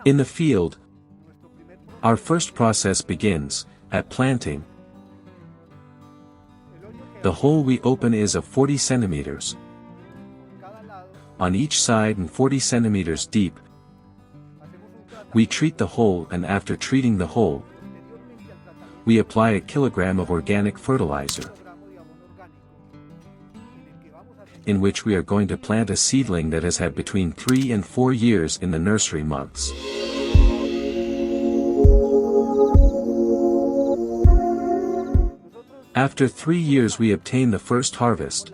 In the field, our first process begins at planting. The hole we open is of 40 centimeters on each side and 40 centimeters deep. We treat the hole, and after treating the hole, we apply a kilogram of organic fertilizer, in which we are going to plant a seedling that has had between 3 and 4 years in the nursery months. After 3 years we obtain the first harvest.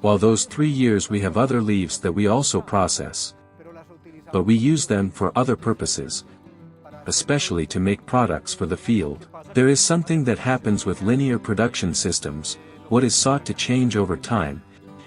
While those 3 years we have other leaves that we also process, but we use them for other purposes, especially to make products for the field. There is something that happens with linear production systems. What is sought to change over time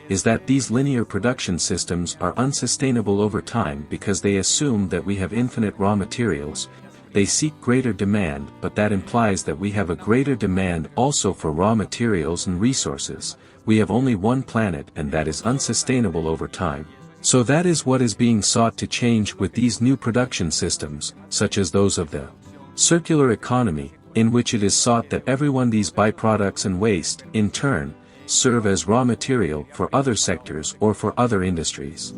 is that these linear production systems are unsustainable over time because they assume that we have infinite raw materials. They seek greater demand, but that implies that we have a greater demand also for raw materials and resources. We have only one planet, and that is unsustainable over time. So that is what is being sought to change with these new production systems, such as those of the circular economy, in which it is sought that these byproducts and waste, in turn, serve as raw material for other sectors or for other industries.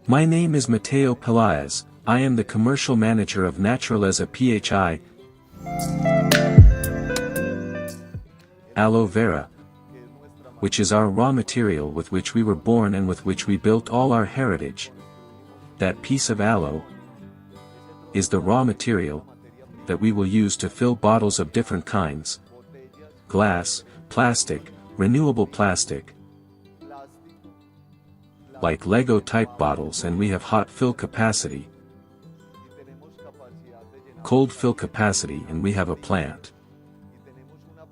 My name is Mateo Pelaez. I am the commercial manager of Naturaleza PHI. Aloe vera, which is our raw material with which we were born and with which we built all our heritage. That piece of aloe is the raw material that we will use to fill bottles of different kinds: glass, plastic, renewable plastic, like Lego type bottles, and we have hot fill capacity, cold fill capacity, and we have a plant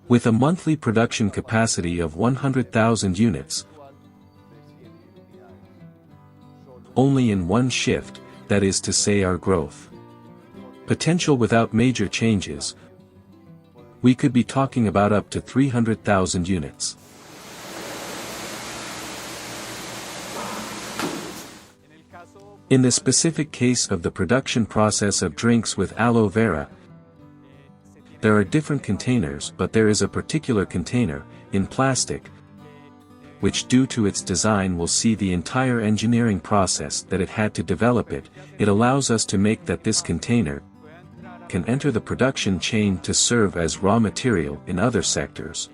with a monthly production capacity of 100,000 units. Only in one shift, that is to say our growth potential without major changes, we could be talking about up to 300,000 units. In the specific case of the production process of drinks with aloe vera, there are different containers, but there is a particular container, in plastic, which due to its design will see the entire engineering process that it had to develop it. It allows us to make that this container can enter the production chain to serve as raw material in other sectors,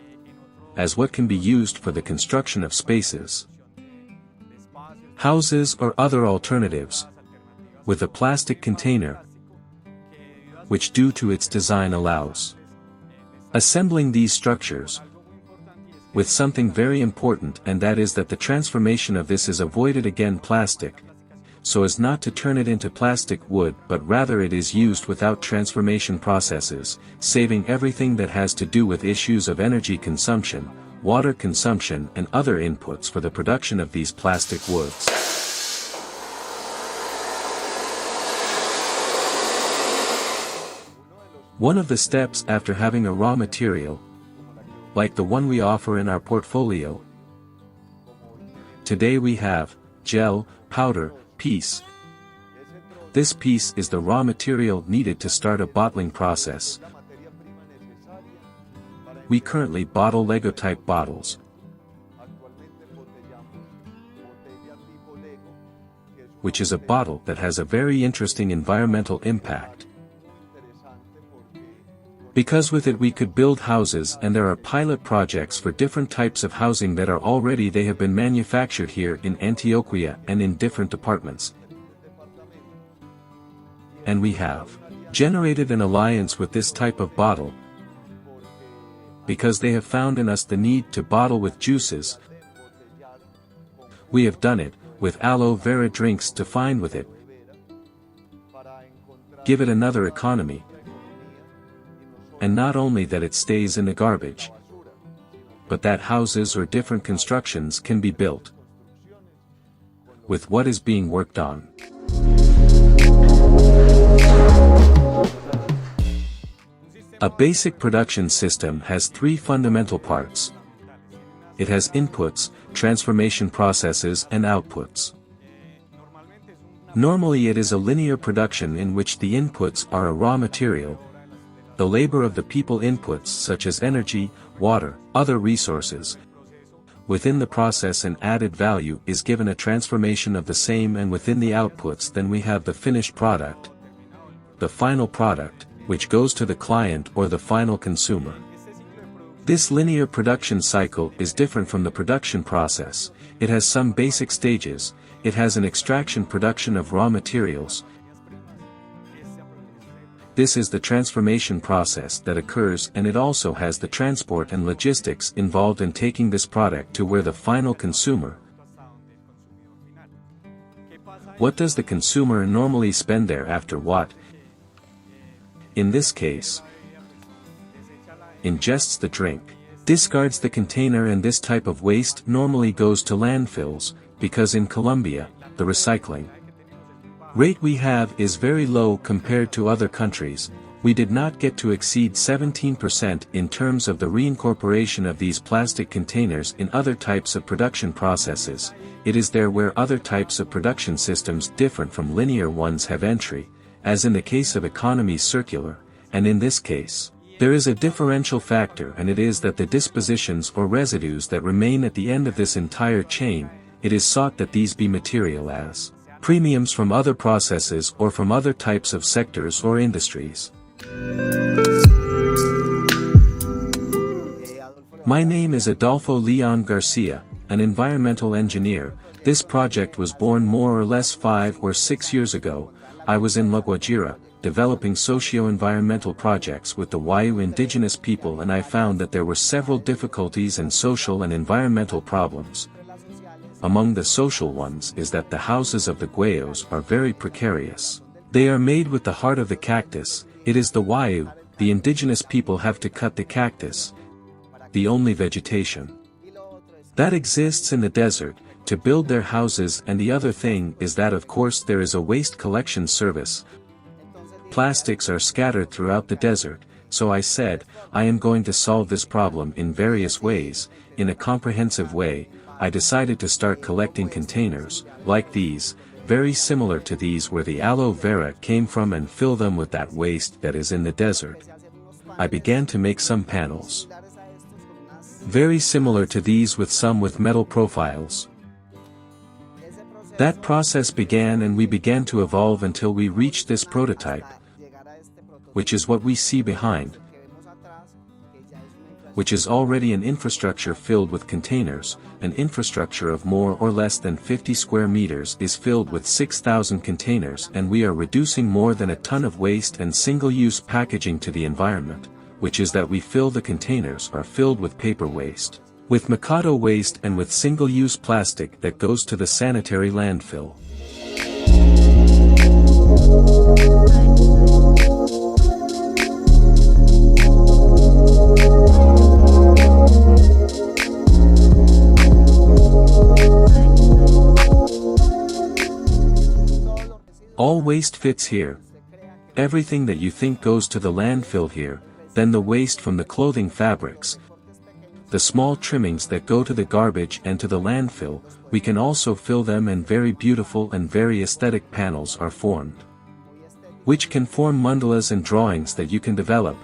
as what can be used for the construction of spaces, houses or other alternatives, with a plastic container, which due to its design allows assembling these structures, with something very important, and that is that the transformation of this is avoided again plastic, so as not to turn it into plastic wood, but rather it is used without transformation processes, saving everything that has to do with issues of energy consumption, water consumption and other inputs for the production of these plastic woods. One of the steps after having a raw material, like the one we offer in our portfolio, today we have gel, powder, piece. This piece is the raw material needed to start a bottling process. We currently bottle Lego type bottles, which is a bottle that has a very interesting environmental impact, because with it we could build houses, and there are pilot projects for different types of housing that are already they have been manufactured here in Antioquia and in different departments. And we have generated an alliance with this type of bottle, because they have found in us the need to bottle with juices. We have done it with aloe vera drinks to find with it, give it another economy. And not only that it stays in the garbage, but that houses or different constructions can be built with what is being worked on. A basic production system has three fundamental parts. It has inputs, transformation processes and outputs. Normally it is a linear production in which the inputs are a raw material, the labor of the people inputs such as energy, water, other resources. Within the process an added value is given a transformation of the same, and within the outputs then we have the finished product, the final product, which goes to the client or the final consumer. This linear production cycle is different from the production process. It has some basic stages. It has an extraction production of raw materials. This is the transformation process that occurs, and it also has the transport and logistics involved in taking this product to where the final consumer. What does the consumer normally spend there after what? In this case, ingests the drink, discards the container, and this type of waste normally goes to landfills, because in Colombia, the recycling rate we have is very low compared to other countries. We did not get to exceed 17% in terms of the reincorporation of these plastic containers in other types of production processes. It is there where other types of production systems different from linear ones have entry, as in the case of economy circular, and in this case, there is a differential factor, and it is that the dispositions or residues that remain at the end of this entire chain, it is sought that these be material as premiums from other processes or from other types of sectors or industries. My name is Adolfo Leon Garcia, an environmental engineer. This project was born more or less 5 or 6 years ago. I was in La Guajira, developing socio-environmental projects with the Wayuu indigenous people, and I found that there were several difficulties and social and environmental problems. Among the social ones is that the houses of the Guayos are very precarious. They are made with the heart of the cactus. It is the Wayuu, the indigenous people have to cut the cactus, the only vegetation that exists in the desert, to build their houses, and the other thing is that of course there is a waste collection service. Plastics are scattered throughout the desert, so I said, I am going to solve this problem in various ways. In a comprehensive way, I decided to start collecting containers, like these, very similar to these where the aloe vera came from, and fill them with that waste that is in the desert. I began to make some panels, very similar to these, with some with metal profiles. That process began, and we began to evolve until we reached this prototype, which is what we see behind, which is already an infrastructure filled with containers. An infrastructure of more or less than 50 square meters is filled with 6,000 containers, and we are reducing more than a ton of waste and single-use packaging to the environment, which is that we fill the containers are filled with paper waste, with Mikado waste, and with single-use plastic that goes to the sanitary landfill. All waste fits here. Everything that you think goes to the landfill here, then the waste from the clothing fabrics, the small trimmings that go to the garbage and to the landfill, we can also fill them, and very beautiful and very aesthetic panels are formed, which can form mandalas and drawings that you can develop,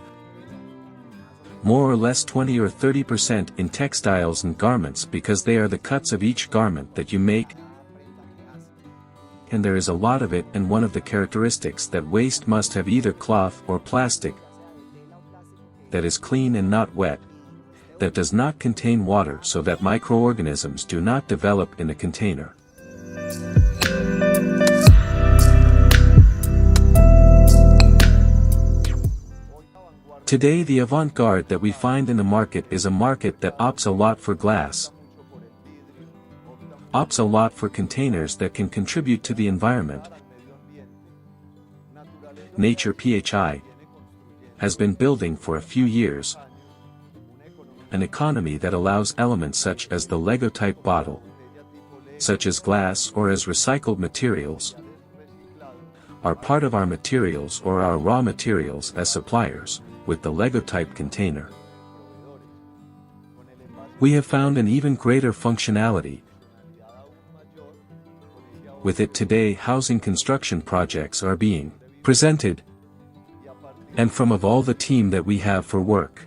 more or less 20 or 30% in textiles and garments, because they are the cuts of each garment that you make. And there is a lot of it, and one of the characteristics that waste must have either cloth or plastic that is clean and not wet, that does not contain water, so that microorganisms do not develop in a container. Today the avant-garde that we find in the market is a market that opts a lot for glass, opts a lot for containers that can contribute to the environment. Nature PHI has been building for a few years an economy that allows elements such as the Lego-type bottle, such as glass or as recycled materials, are part of our materials or our raw materials as suppliers. with the Lego-type container. We have found an even greater functionality. With it today, housing construction projects are being presented. And from of all the team that we have for work,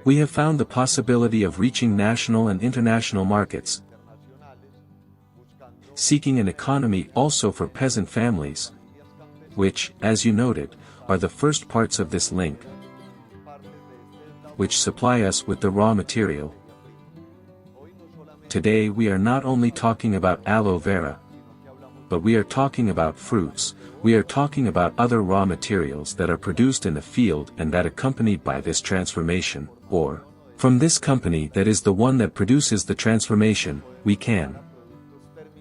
we have found the possibility of reaching national and international markets, seeking an economy also for peasant families, which, as you noted, are the first parts of this link, which supply us with the raw material. Today we are not only talking about aloe vera, but we are talking about fruits, we are talking about other raw materials that are produced in the field and that accompanied by this transformation, or, from this company that is the one that produces the transformation, we can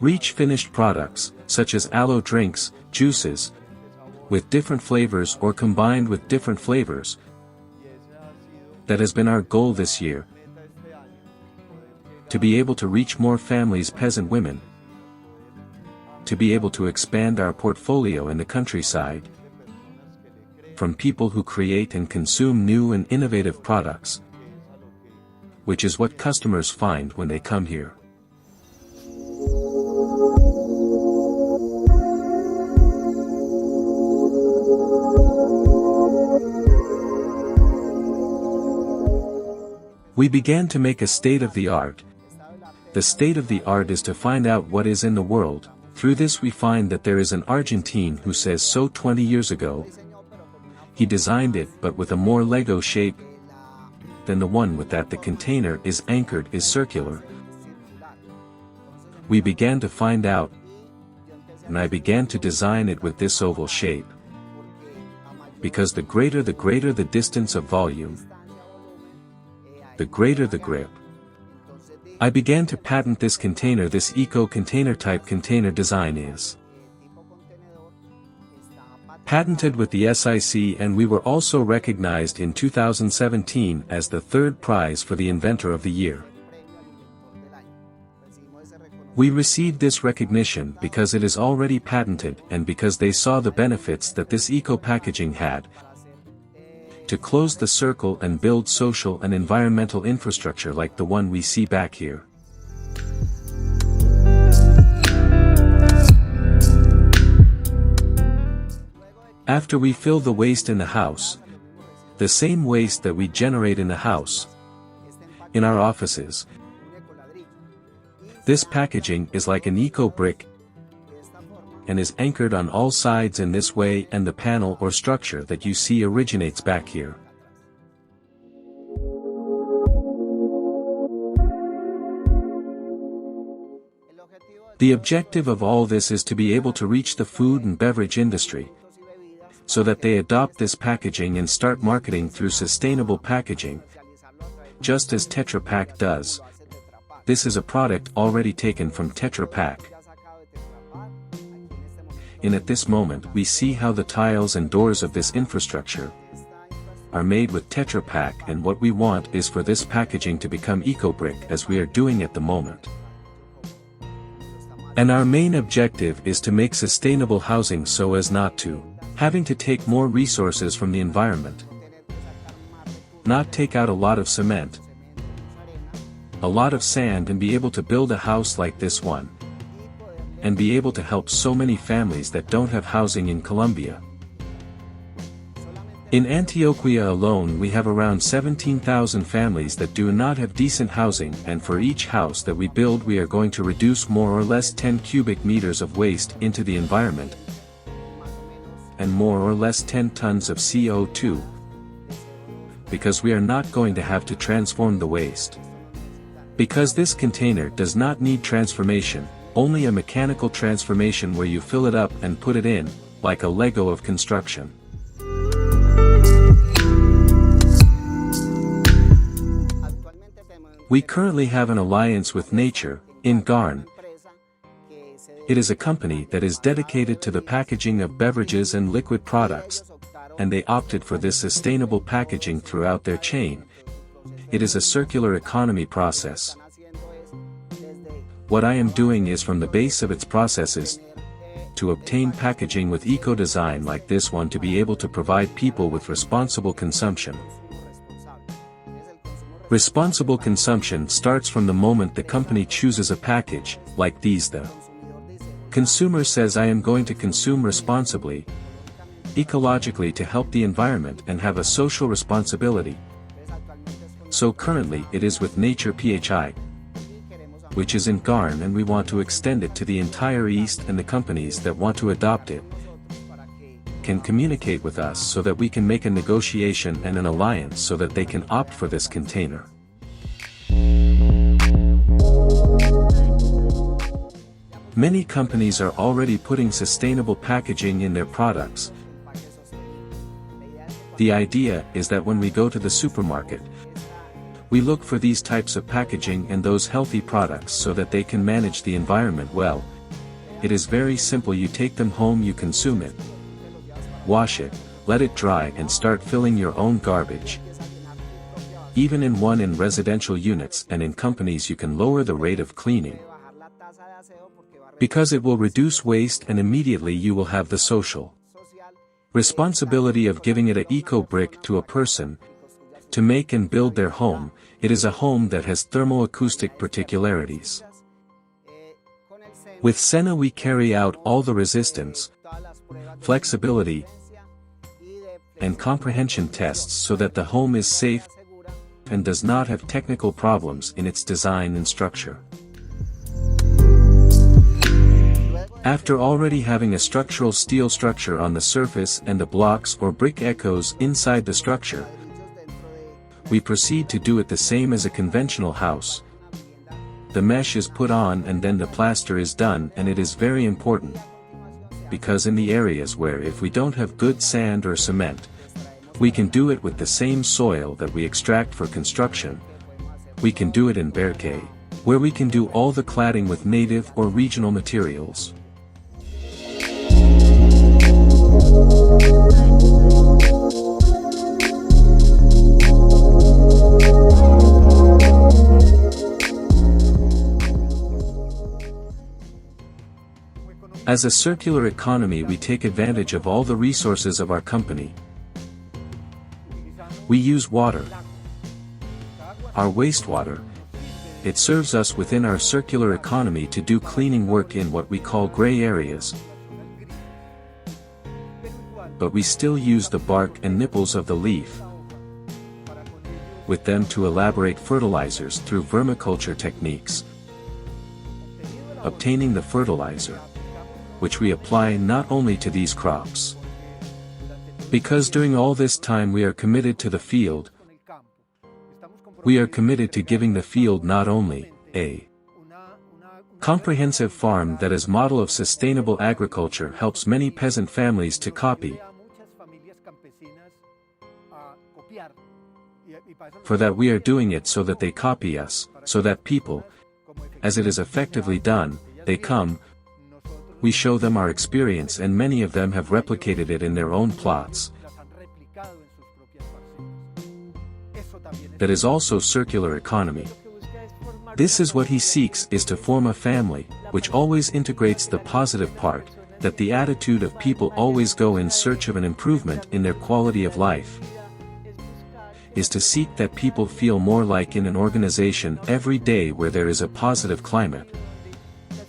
reach finished products, such as aloe drinks, juices, with different flavors or combined with different flavors. That has been our goal this year, to be able to reach more families, peasant women, to be able to expand our portfolio in the countryside, from people who create and consume new and innovative products, which is what customers find when they come here. We began to make a state-of-the-art. The state-of-the-art is to find out what is in the world. Through this we find that there is an Argentine who says so 20 years ago. He designed it but with a more Lego shape than the one with that the container is anchored is circular. We began to find out, and I began to design it with this oval shape. Because the greater the distance of volume, the greater the grip. I began to patent this container. This eco-container type container design is patented with the SIC, and we were also recognized in 2017 as the third prize for the Inventor of the Year. We received this recognition because it is already patented and because they saw the benefits that this eco-packaging had to close the circle and build social and environmental infrastructure like the one we see back here. After we fill the waste in the house, the same waste that we generate in the house, in our offices, this packaging is like an eco-brick and is anchored on all sides in this way, and the panel or structure that you see originates back here. The objective of all this is to be able to reach the food and beverage industry, so that they adopt this packaging and start marketing through sustainable packaging, just as Tetra Pak does. This is a product already taken from Tetra Pak. And at this moment we see how the tiles and doors of this infrastructure are made with Tetra Pak, and what we want is for this packaging to become eco-brick as we are doing at the moment. And our main objective is to make sustainable housing so as not to having to take more resources from the environment, not take out a lot of cement, a lot of sand, and be able to build a house like this one, and be able to help so many families that don't have housing in Colombia. In Antioquia alone we have around 17,000 families that do not have decent housing, and for each house that we build we are going to reduce more or less 10 cubic meters of waste into the environment, and more or less 10 tons of CO2, because we are not going to have to transform the waste. Because this container does not need transformation, only a mechanical transformation where you fill it up and put it in, like a Lego of construction. We currently have an alliance with nature, in Guarne. It is a company that is dedicated to the packaging of beverages and liquid products, and they opted for this sustainable packaging throughout their chain. It is a circular economy process. What I am doing is from the base of its processes, to obtain packaging with eco-design like this one to be able to provide people with responsible consumption. Responsible consumption starts from the moment the company chooses a package, like these. The consumer says, I am going to consume responsibly, ecologically, to help the environment and have a social responsibility. So currently it is with Nature PHI, which is in Guarne, and we want to extend it to the entire East, and the companies that want to adopt it can communicate with us so that we can make a negotiation and an alliance so that they can opt for this container. Many companies are already putting sustainable packaging in their products. The idea is that when we go to the supermarket, we look for these types of packaging and those healthy products so that they can manage the environment well. It is very simple. You take them home, you consume it, wash it, let it dry, and start filling your own garbage. Even in residential units and in companies you can lower the rate of cleaning, because it will reduce waste, and immediately you will have the social responsibility of giving it an eco-brick to a person to make and build their home. It is a home that has thermoacoustic particularities. With Senna we carry out all the resistance, flexibility, and comprehension tests so that the home is safe and does not have technical problems in its design and structure. After already having a structural steel structure on the surface and the blocks or brick echoes inside the structure, we proceed to do it the same as a conventional house. The mesh is put on and then the plaster is done, and it is very important, because in the areas where if we don't have good sand or cement, we can do it with the same soil that we extract for construction. We can do it in Guarne, where we can do all the cladding with native or regional materials. As a circular economy, we take advantage of all the resources of our company. We use water, our wastewater. It serves us within our circular economy to do cleaning work in what we call gray areas. But we still use the bark and nipples of the leaf with them to elaborate fertilizers through vermiculture techniques, obtaining the fertilizer, which we apply not only to these crops. Because during all this time we are committed to the field, we are committed to giving the field not only a comprehensive farm that as model of sustainable agriculture helps many peasant families to copy, for that we are doing it so that they copy us, so that people, as it is effectively done, they come, we show them our experience, and many of them have replicated it in their own plots. That is also circular economy. This is what he seeks, is to form a family, which always integrates the positive part, that the attitude of people always go in search of an improvement in their quality of life, is to seek that people feel more like in an organization every day where there is a positive climate,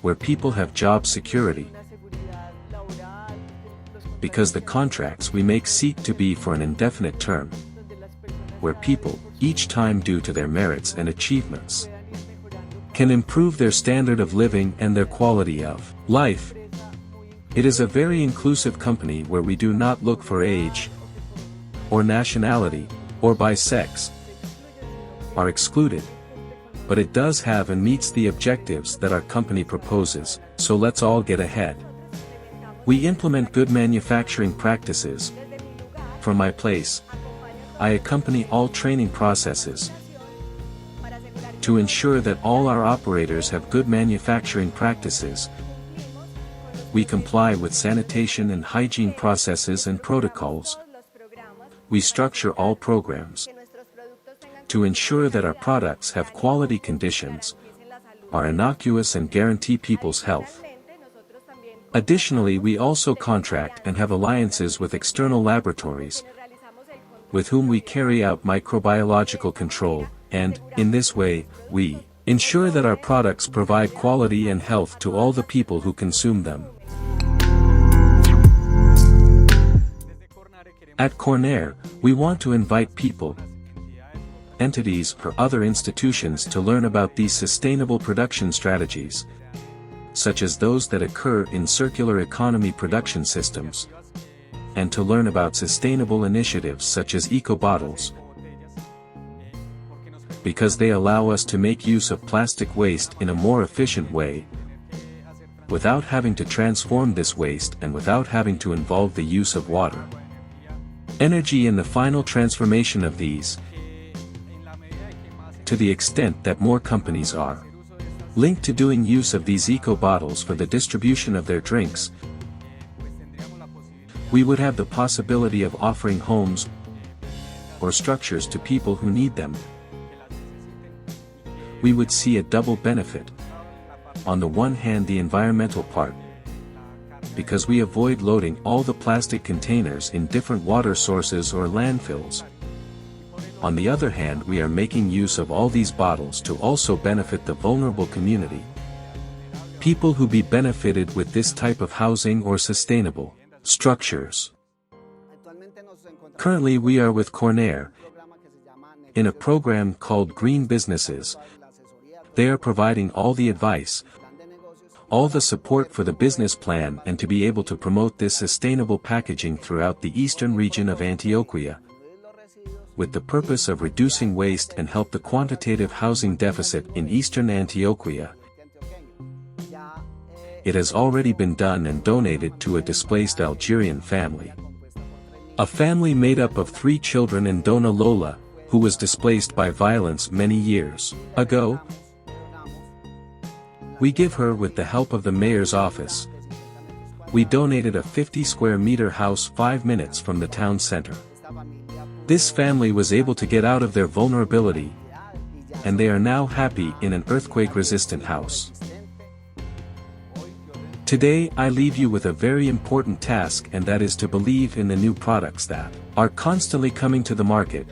where people have job security, because the contracts we make seek to be for an indefinite term, where people, each time due to their merits and achievements, can improve their standard of living and their quality of life. It is a very inclusive company where we do not look for age, or nationality, or by sex, are excluded. But it does have and meets the objectives that our company proposes, so let's all get ahead. We implement good manufacturing practices. From my place, I accompany all training processes to ensure that all our operators have good manufacturing practices. We comply with sanitation and hygiene processes and protocols. We structure all programs to ensure that our products have quality conditions, are innocuous and guarantee people's health. Additionally, we also contract and have alliances with external laboratories, with whom we carry out microbiological control, and, in this way, we ensure that our products provide quality and health to all the people who consume them. At Guarne, we want to invite people, entities or other institutions to learn about these sustainable production strategies, such as those that occur in circular economy production systems, and to learn about sustainable initiatives such as Ecobottles, because they allow us to make use of plastic waste in a more efficient way, without having to transform this waste and without having to involve the use of water, energy in the final transformation of these. To the extent that more companies are linked to doing use of these eco-bottles for the distribution of their drinks, we would have the possibility of offering homes or structures to people who need them. We would see a double benefit. On the one hand, the environmental part, because we avoid loading all the plastic containers in different water sources or landfills. On the other hand, we are making use of all these bottles to also benefit the vulnerable community. People who be benefited with this type of housing or sustainable structures. Currently we are with Guarne in a program called Green Businesses. They are providing all the advice, all the support for the business plan and to be able to promote this sustainable packaging throughout the eastern region of Antioquia, with the purpose of reducing waste and help the quantitative housing deficit in eastern Antioquia. It has already been done and donated to a displaced Algerian family. A family made up of 3 children and Dona Lola, who was displaced by violence many years ago. We give her with the help of the mayor's office. We donated a 50 square meter house 5 minutes from the town center. This family was able to get out of their vulnerability, and they are now happy in an earthquake-resistant house. Today I leave you with a very important task, and that is to believe in the new products that are constantly coming to the market.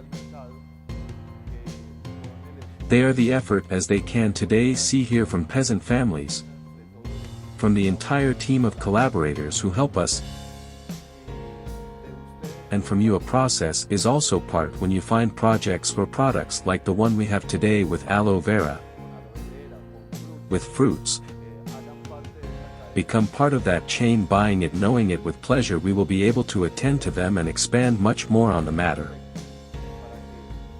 They are the effort as they can today see here from peasant families, from the entire team of collaborators who help us, and from you. A process is also part when you find projects or products like the one we have today with aloe vera, with fruits. Become part of that chain, buying it, knowing it with pleasure. We will be able to attend to them and expand much more on the matter,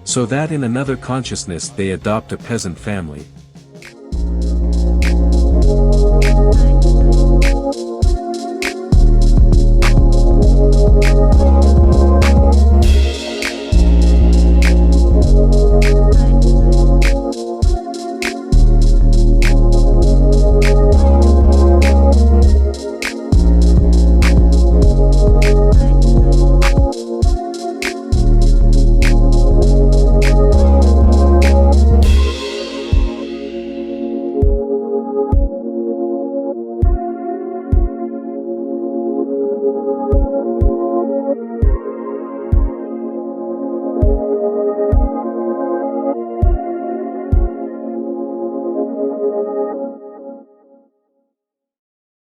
so that in another consciousness they adopt a peasant family.